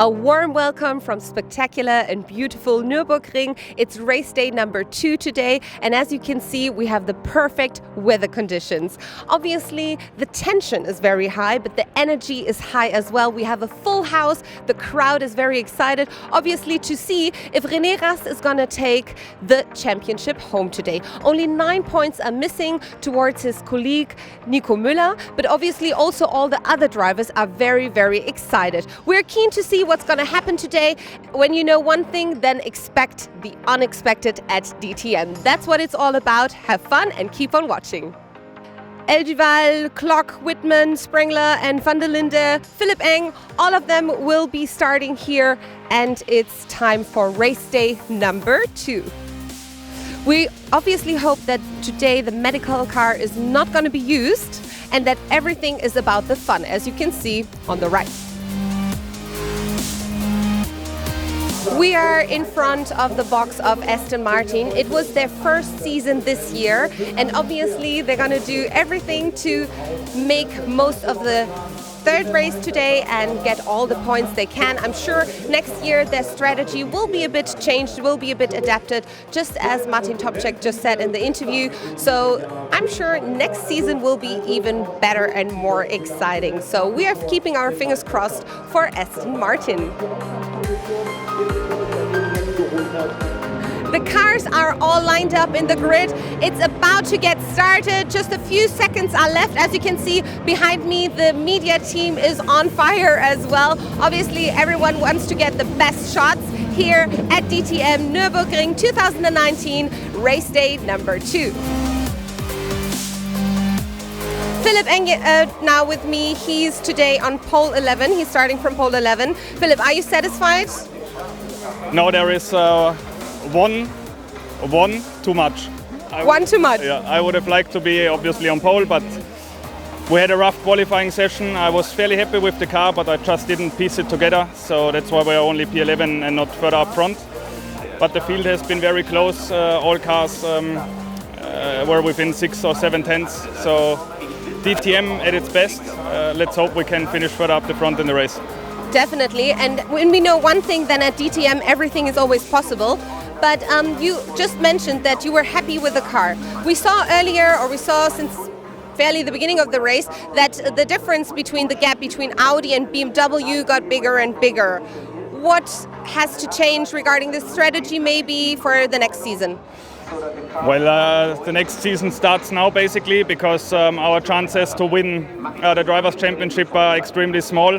A warm welcome from spectacular and beautiful Nürburgring. It's race day number 2 today, and as you can see, we have the perfect weather conditions. Obviously, the tension is very high, but the energy is high as well. We have a full house. The crowd is very excited, obviously, to see if René Rast is going to take the championship home today. Only 9 points are missing towards his colleague Nico Müller, but obviously also all the other drivers are very, very excited. We're keen to see what's going to happen today. When you know one thing, then expect the unexpected at DTM. That's what it's all about. Have fun and keep on watching. El Duval, Klock, Whitman, Sprengler and Van der Linde, Philipp Eng, all of them will be starting here, and it's time for race day number 2. We obviously hope that today the medical car is not going to be used and that everything is about the fun, as you can see on the right. We are in front of the box of Aston Martin. It was their first season this year, and obviously they're going to do everything to make most of the third race today and get all the points they can. I'm sure next year their strategy will be a bit changed, will be a bit adapted, just as Martin Topček just said in the interview. So I'm sure next season will be even better and more exciting. So we are keeping our fingers crossed for Aston Martin. The cars are all lined up in the grid. It's about to get started. Just a few seconds are left. As you can see behind me, the media team is on fire as well. Obviously, everyone wants to get the best shots here at DTM Nürburgring 2019, race day number 2. Philipp Eng now with me. He's today on pole 11. He's starting from pole 11. Philipp, are you satisfied? No, there is one too much. One too much? Yeah, I would have liked to be obviously on pole, but we had a rough qualifying session. I was fairly happy with the car, but I just didn't piece it together, so that's why we're only P11 and not further up front. But the field has been very close. All cars were within 6 or 7 tenths, so DTM at its best. Let's hope we can finish further up the front in the race. Definitely, and when we know one thing, then at DTM everything is always possible. But you just mentioned that you were happy with the car. We saw earlier, or we saw since fairly the beginning of the race, that the difference between the gap between Audi and BMW got bigger and bigger. What has to change regarding this strategy maybe for the next season? Well, the next season starts now basically, because our chances to win the Drivers' Championship are extremely small.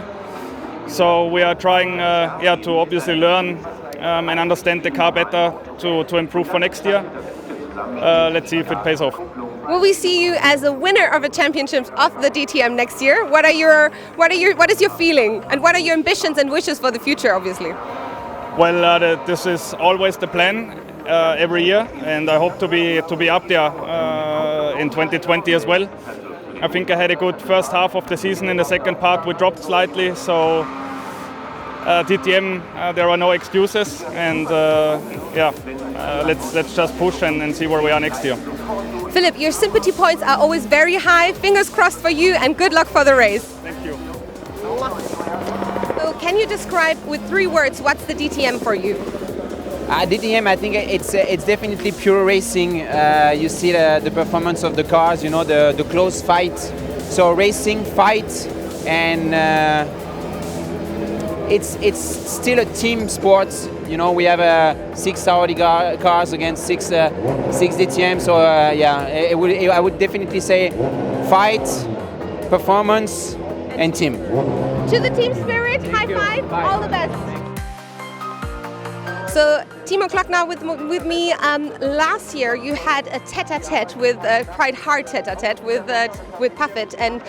So we are trying to obviously learn and understand the car better to improve for next year. Let's see if it pays off. Will we see you as a winner of a championship of the DTM next year? What is your feeling, and what are your ambitions and wishes for the future, obviously? Well, this is always the plan every year, and I hope to be up there in 2020 as well. I think I had a good first half of the season. In the second part we dropped slightly, so DTM, there are no excuses, and let's just push and see where we are next year. Philipp, your sympathy points are always very high. Fingers crossed for you, and good luck for the race. Thank you. So can you describe with 3 words what's the DTM for you? DTM, I think it's definitely pure racing. You see the performance of the cars, you know, the close fight. So racing, fight, and it's still a team sport. You know, we have 6 Audi cars against 6 DTM. So I would definitely say fight, performance, and team. To the team spirit, high five, all the best. So Timo Klock now with me. Last year you had a tete-a-tete with quite hard tete-a-tete with Puffett, and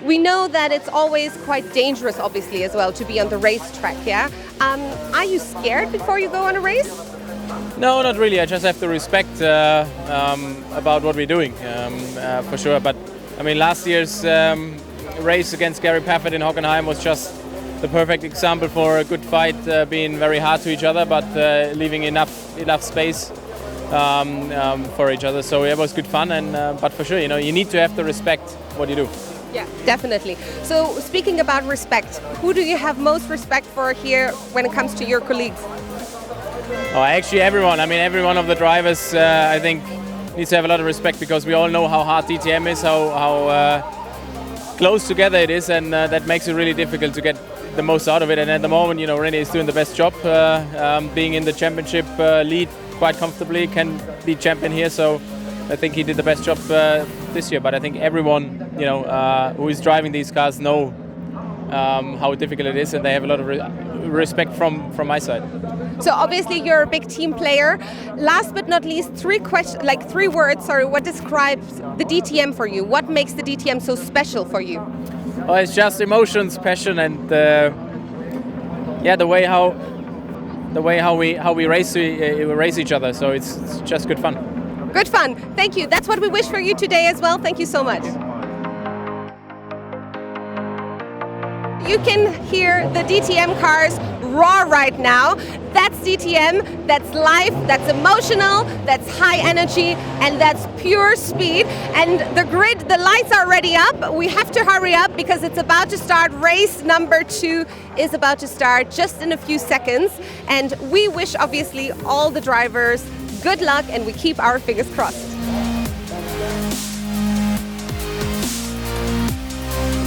we know that it's always quite dangerous, obviously, as well, to be on the racetrack. Yeah, are you scared before you go on a race? No, not really. I just have to respect about what we're doing, for sure. But I mean, last year's race against Gary Paffett in Hockenheim was just the perfect example for a good fight, being very hard to each other, but leaving enough space for each other. So it was good fun, and but for sure, you know, you need to have to respect what you do. Yeah, definitely. So speaking about respect, who do you have most respect for here when it comes to your colleagues? Oh, actually everyone. I mean, every one of the drivers, I think, needs to have a lot of respect because we all know how hard DTM is, how close together it is, and that makes it really difficult to get the most out of it. And at the moment, you know, René is doing the best job, being in the championship lead quite comfortably, can be champion here. So I think he did the best job this year. But I think everyone, you know, who is driving these cars know how difficult it is, and they have a lot of respect from my side. So obviously you're a big team player. Last but not least, three words. What describes the DTM for you? What makes the DTM so special for you? Well, it's just emotions, passion, and the way how we race each other. So it's just good fun. Good fun. Thank you. That's what we wish for you today as well. Thank you so much. You can hear the DTM cars roar right now. That's DTM, that's life, that's emotional, that's high energy, and that's pure speed. And the grid, the lights are already up. We have to hurry up because it's about to start. Race number 2 is about to start just in a few seconds. And we wish, obviously, all the drivers good luck, and we keep our fingers crossed.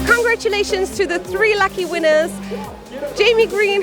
Congratulations to the 3 lucky winners. Jamie Green.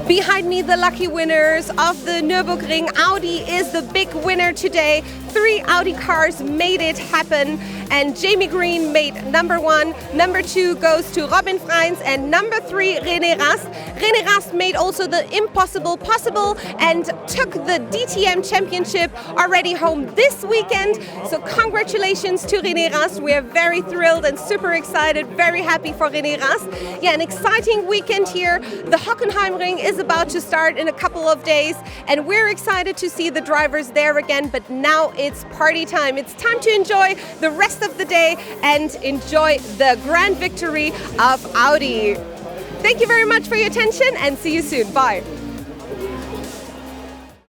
Behind me, the lucky winners of the Nürburgring. Audi is the big winner today. 3 Audi cars made it happen, and Jamie Green made number 1. Number 2 goes to Robin Freins, and number 3, René Rast. René Rast made also the impossible possible and took the DTM championship already home this weekend. So congratulations to René Rast. We are very thrilled and super excited, very happy for René Rast. Yeah, an exciting weekend here. The Hockenheimring is about to start in a couple of days, and we're excited to see the drivers there again, but now it's party time. It's time to enjoy the rest of the day and enjoy the grand victory of Audi. Thank you very much for your attention, and see you soon. Bye.